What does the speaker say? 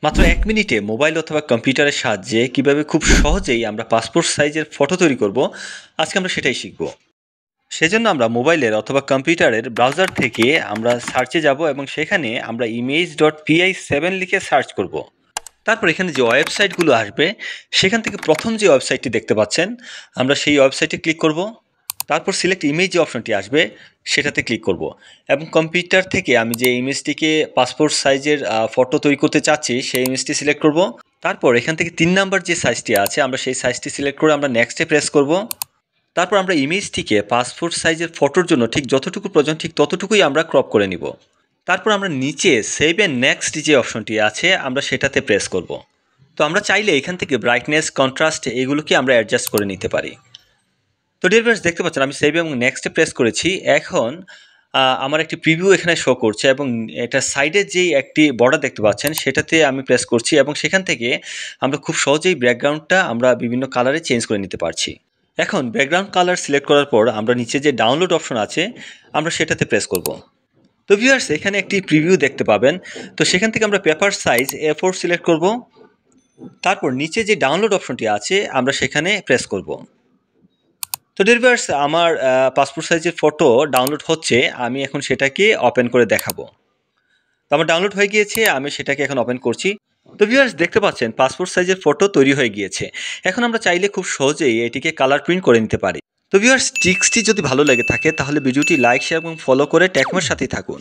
মাত্র ১ মিনিটে মোবাইল অথবা কম্পিউটারের সাহায্যে কিভাবে খুব সহজেই আমরা পাসপোর্ট সাইজের ফটো তৈরি করব, আজকে আমরা সেটাই শিখব। সেজন্য আমরা মোবাইলের অথবা কম্পিউটারের ব্রাউজার থেকে আমরা সার্চে যাব এবং সেখানে আমরা image.pi7 লিখে সার্চ করব। তারপর এখানে যে ওয়েবসাইটগুলো আসবে সেখান থেকে প্রথম যে ওয়েবসাইটটি দেখতে পাচ্ছেন আমরা সেই ওয়েবসাইটে ক্লিক করব। তারপর সিলেক্ট ইমেজ যে অপশনটি আসবে সেটাতে ক্লিক করব এবং কম্পিউটার থেকে আমি যে ইমেজটিকে পাসপোর্ট সাইজের ফটো তৈরি করতে চাচ্ছি সেই ইমেজটি সিলেক্ট করব। তারপর এখান থেকে 3 নাম্বার যে সাইজটি আছে আমরা সেই সাইজটি সিলেক্ট করে আমরা নেক্সটে প্রেস করব। তারপর আমরা ইমেজটিকে পাসপোর্ট সাইজের ফটোর জন্য ঠিক যতটুকু প্রয়োজন ঠিক ততটুকুই আমরা ক্রপ করে নিব। তারপর আমরা নিচে সেভ এন্ড নেক্সট যে অপশনটি আছে আমরা সেটাতে প্রেস করব। তো আমরা চাইলে এখান থেকে ব্রাইটনেস, কন্ট্রাস্ট এগুলোকে আমরা অ্যাডজাস্ট করে নিতে পারি। তো ডিয়ার ভিউয়ার্স, দেখতে পাচ্ছেন আমি সেভ এবং নেক্সটে প্রেস করেছি। এখন আমার একটি প্রিভিউ এখানে শো করছে এবং এটা সাইডে যেই একটি বর্ডার দেখতে পাচ্ছেন সেটাতে আমি প্রেস করছি এবং সেখান থেকে আমরা খুব সহজেই ব্যাকগ্রাউন্ডটা আমরা বিভিন্ন কালারে চেঞ্জ করে নিতে পারছি। এখন ব্যাকগ্রাউন্ড কালার সিলেক্ট করার পর আমরা নিচে যে ডাউনলোড অপশন আছে আমরা সেটাতে প্রেস করব। তো ভিউয়ার্স, এখানে একটি প্রিভিউ দেখতে পাবেন। তো সেখান থেকে আমরা পেপার সাইজ A4 সিলেক্ট করব। তারপর নিচে যে ডাউনলোড অপশনটি আছে আমরা সেখানে প্রেস করব। তো ডিয়ার ভিউয়ার্স, আমার পাসপোর্ট সাইজের ফটো ডাউনলোড হচ্ছে। আমি এখন সেটাকে ওপেন করে দেখাবো। তো আমার ডাউনলোড হয়ে গিয়েছে, আমি সেটাকে এখন ওপেন করছি। তো ভিউয়ার্স, দেখতে পাচ্ছেন পাসপোর্ট সাইজের ফটো তৈরি হয়ে গিয়েছে। এখন আমরা চাইলে খুব সহজেই এটিকে কালার প্রিন্ট করে নিতে পারি। তো ভিউয়ার্স, ট্রিক্সটি যদি ভালো লেগে থাকে তাহলে ভিডিওটি লাইক, শেয়ার এবং ফলো করে টেকমার সাথেই থাকুন।